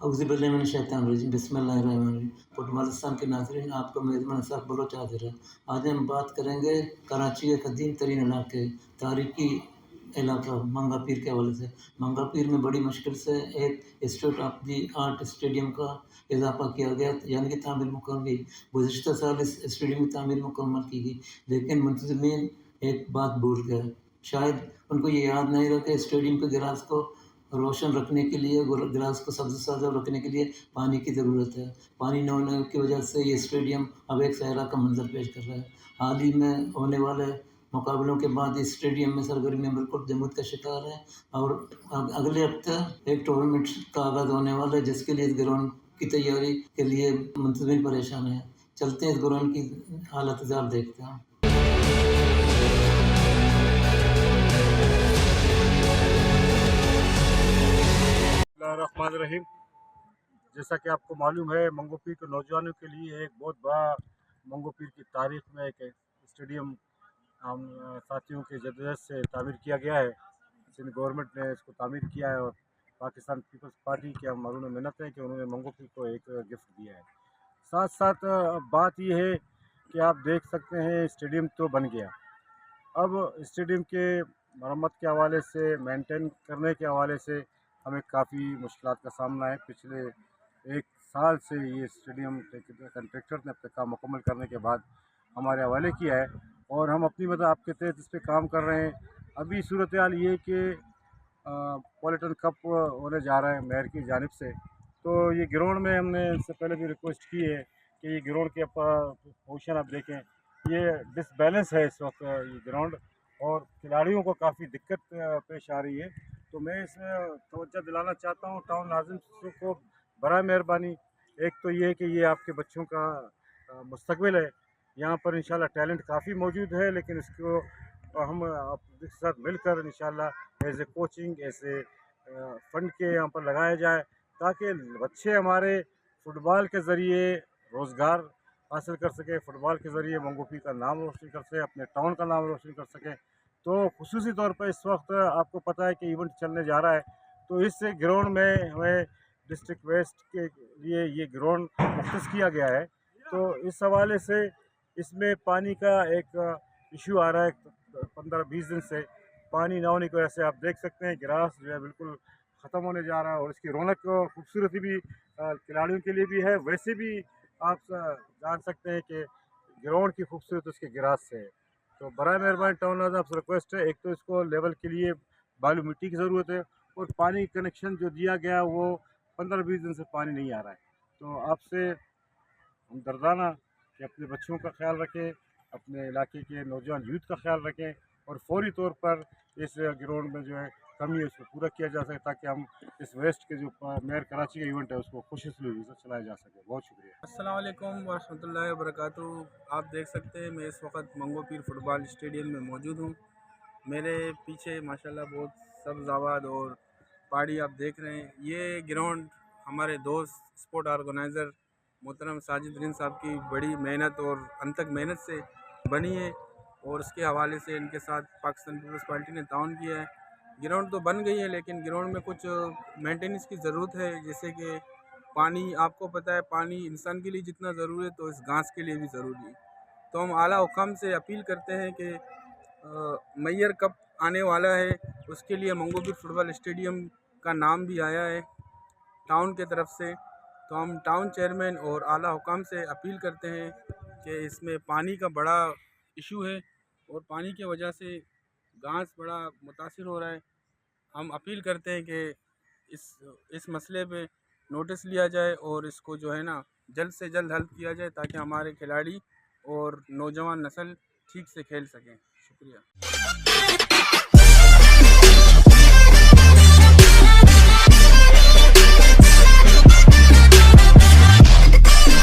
औज़ुबिल्लाहिमिनश्शैतानिर्रजीम बिस्मिल्लाहिर्रहमानिर्रहीम। फुटबॉलिस्तान के नाज़रीन, आपका मेज़बान अशरफ बलोच हाज़िर है। आज हम बात करेंगे कराची के कदीम तरीन इलाके, तारीखी इलाका मंगा पीर के हवाले से। मंगा पीर में बड़ी मुश्किल से एक institute of the art stadium का इज़ाफ़ा किया गया, यानी कि तामीर मुकम्मल हुई। गुज़िश्ता साल इस स्टेडियम की तामीर मुकम्मल की गई, लेकिन मुंतज़मीन एक बात भूल गए। शायद उनको ये याद नहीं रहा कि स्टेडियम के गिलास को रोशन रखने के लिए, गिलास को सब्ज़-साज़ रखने के लिए पानी की ज़रूरत है। पानी न होने की वजह से ये स्टेडियम अब एक सहरा का मंज़र पेश कर रहा है। हाल ही में होने वाले मुकाबलों के बाद इस स्टेडियम में सरगर्मियाँ बिल्कुल जमूद का शिकार है और अगले हफ्ते एक टूर्नामेंट का आगाज़ होने वाला है, जिसके लिए इस ग्राउंड की तैयारी के लिए मुंतज़मीन परेशान हैं। चलते हैं इस ग्राउंड की हालत देखते हैं। रहीम। जैसा कि आपको मालूम है, मंगो पीर के नौजवानों के लिए एक बहुत बड़ा मंगो पीर की तारीख में एक स्टेडियम हम साथियों के जद्दोजहद से तामीर किया गया है। सिंध गवर्नमेंट ने इसको तामीर किया है और पाकिस्तान पीपल्स पार्टी के हम मालूम मिन्नत है कि उन्होंने मंगो पीर को एक गिफ्ट दिया है। साथ साथ बात यह है कि आप देख सकते हैं स्टेडियम तो बन गया, अब स्टेडियम के मरम्मत के हवाले से, मेंटेन करने के हवाले से हमें काफ़ी मुश्किलात का सामना है। पिछले एक साल से ये स्टेडियम कंट्रेक्टर ने अपना काम मुकम्मल करने के बाद हमारे हवाले किया है और हम अपनी मदद आपके तहत इस पर काम कर रहे हैं। अभी सूरत हाल ये कि पॉलिटन कप होने जा रहा है मेयर की जानिब से, तो ये ग्राउंड में हमने इससे पहले भी रिक्वेस्ट की है कि ये ग्राउंड के पोजीशन आप देखें, ये डिसबैलेंस है इस वक्त ये ग्राउंड और खिलाड़ियों को काफ़ी दिक्कत पेश आ रही है। तो मैं इसमें तवज्जो दिलाना चाहता हूँ टाउन नाज़िम को, बराए मेहरबानी। एक तो ये है कि ये आपके बच्चों का मुस्तकबिल है, यहाँ पर इंशाल्लाह टैलेंट काफ़ी मौजूद है, लेकिन इसको हम आपके साथ मिलकर इंशाल्लाह एज ए कोचिंग, ऐसे फ़ंड के यहाँ पर लगाया जाए ताकि बच्चे हमारे फ़ुटबॉल के ज़रिए रोज़गार हासिल कर सकें, फ़ुटबॉल के ज़रिए मंगो पीर का नाम रोशन कर सकें, अपने टाउन का नाम रोशन कर सकें। तो खुसूसी तौर पर इस वक्त आपको पता है कि इवेंट चलने जा रहा है, तो इस ग्राउंड में हमें डिस्ट्रिक्ट वेस्ट के लिए ये ग्राउंड मुख्तस किया गया है। तो इस हवाले से इसमें पानी का एक इशू आ रहा है 15-20 दिन से। पानी ना होने की वजह से आप देख सकते हैं ग्रास जो है बिल्कुल ख़त्म होने जा रहा है और इसकी रौनक और खूबसूरती भी खिलाड़ियों के लिए भी है, वैसे भी आप जान सकते हैं कि ग्राउंड की खूबसूरती उसके ग्रास से है। तो बराए मेहरबानी टाउन नाज़िम आपसे रिक्वेस्ट है, एक तो इसको लेवल के लिए बालू मिट्टी की ज़रूरत है और पानी कनेक्शन जो दिया गया वो 15-20 दिन से पानी नहीं आ रहा है। तो आपसे हमदर्दाना कि अपने बच्चों का ख्याल रखें, अपने इलाके के नौजवान यूथ का ख्याल रखें और फौरी तौर पर इस ग्राउंड में जो है कमी है उसको पूरा किया जा सके, ताकि हम इस वेस्ट के जो मेयर कराची का इवेंट है उसको खुशनुमा से चलाया जा सके। बहुत शुक्रिया। अस्सलाम वालेकुम वरहमतुल्लाहि वबरकातुहू। आप देख सकते हैं मैं इस वक्त मंगो पीर फुटबॉल स्टेडियम में मौजूद हूँ। मेरे पीछे माशाल्लाह बहुत सब्ज़ आबाद और पहाड़ी आप देख रहे हैं। ये ग्राउंड हमारे दोस्त स्पोर्ट ऑर्गेनाइज़र मोहतरम साजिद रिन साहब की बड़ी मेहनत और अनथक मेहनत से बनी है और उसके हवाले से इनके साथ पाकिस्तान पीपल्स पार्टी ने ताउन किया है। ग्राउंड तो बन गई है, लेकिन ग्राउंड में कुछ मेंटेनेंस की ज़रूरत है, जैसे कि पानी, आपको पता है पानी इंसान के लिए जितना ज़रूरी है तो इस घास के लिए भी ज़रूरी है। तो हम आला हुकाम से अपील करते हैं कि मैयर कप आने वाला है, उसके लिए मंगो पीर फुटबॉल स्टेडियम का नाम भी आया है टाउन के तरफ से। तो हम टाउन चेयरमैन और आला हुकाम से अपील करते हैं कि इसमें पानी का बड़ा इशू है और पानी की वजह से घास बड़ा मुतासिर हो रहा है। हम अपील करते हैं कि इस मसले पे नोटिस लिया जाए और इसको जो है ना जल्द से जल्द हल किया जाए, ताकि हमारे खिलाड़ी और नौजवान नस्ल ठीक से खेल सकें। शुक्रिया।